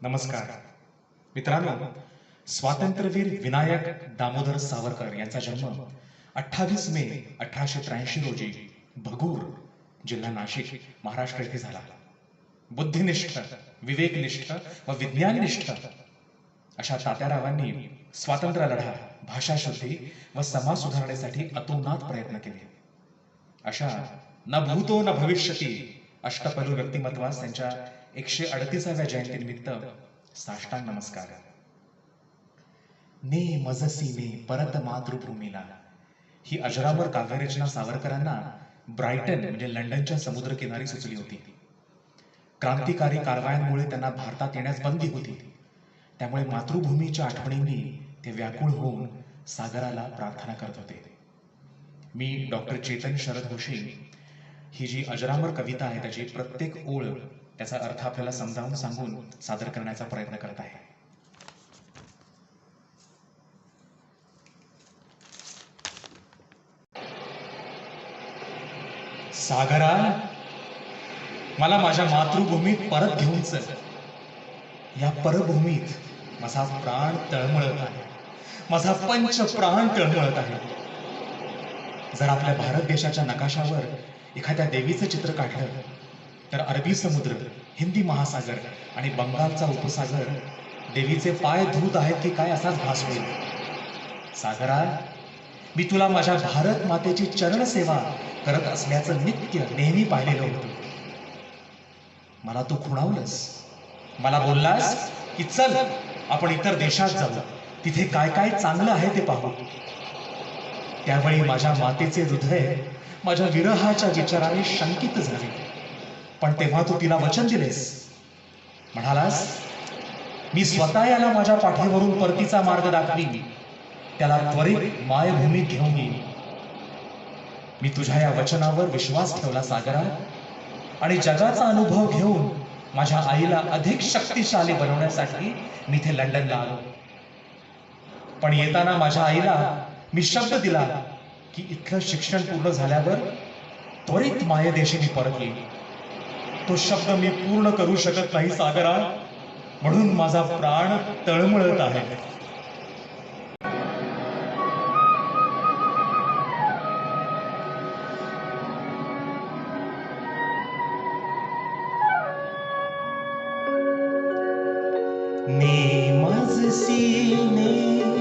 नमस्कार मित्रांनो, स्वातंत्र्यवीर विनायक दामोदर सावरकर यांचा जन्म 28 मे 1883 रोजी भगूर, जिल्हा नाशिक, महाराष्ट्र येथे झाला. बुद्धिनिष्ठ, विवेकनिष्ठ व विज्ञाननिष्ठ अशा तात्यारावांनी स्वातंत्र्य लढा, भाषाशुद्धी व समाज सुधारणेसाठी अतोनात प्रयत्न केले. अशा न भूतो न भविष्यती अष्टपैलू व्यक्तिमत्वास त्यांच्या 138व्या जयंतीनिमित्त साष्टांग नमस्कार. ने मजसी ने परत मातृभूमीला ही अजरामर काव्यरचना सावरकरांना ब्रायटन म्हणजे लंडनच्या समुद्रकिनारी सुचली होती. क्रांतिकारी कारवायांमुळे त्यांना भारतात येण्यास बंदी होती. त्यामुळे मातृभूमीच्या आठवणींनी ते व्याकुळ होऊन सागराला प्रार्थना करत होते. मी डॉक्टर चेतन शरद होशी ही जी अजरामर कविता आहे त्याची प्रत्येक ओळ, त्याचा अर्थ आपल्याला समजावून सांगून सादर करण्याचा प्रयत्न करत आहे. सागरा, मला माझ्या मातृभूमीत परत घेऊन चल. या परभूमीत माझा प्राण तळमळत आहे, माझा पंच प्राण तळमळत आहे. जर आपल्या भारत देशाच्या नकाशावर एखाद्या देवीचं चित्र काढलं तर अरबी समुद्र, हिंदी महासागर आणि बंगालचा उपसागर देवीचे पाय धुत आहेत की काय असाच भास होईल. सागरा, मी तुला माझ्या भारत मातेची चरण सेवा करत असल्याचं नित्य नेहमी पाहिलेलं होतं. मला तू खुणावलंस, मला बोललास की चल आपण इतर देशात जाऊ, तिथे काय काय चांगलं आहे ते पाहू. त्यावेळी माझ्या मातेचे हृदय माझ्या विरहाच्या विचाराने शंकित झाले. पण तेव्हा तू तिला वचन दिलेस, म्हणालास मी स्वतः याला माझ्या पाठीवरून परतीचा मार्ग दाखवीन, त्याला त्वरित मायभूमीत घेऊन येईन. मी तुझ्या या वचनावर विश्वास ठेवला सागरा, आणि जगाचा अनुभव घेऊन माझ्या आईला अधिक शक्तिशाली बनवण्यासाठी मी इथे लंडनला आलो. पण येताना माझ्या आईला मी शब्द दिला की इथलं शिक्षण पूर्ण झाल्यावर त्वरित मायदेशी मी परत येईन. तो शब्द मी पूर्ण करू शकत नाही सागरा, म्हणून माझा प्राण तळमळत आहे. ने मजसी ने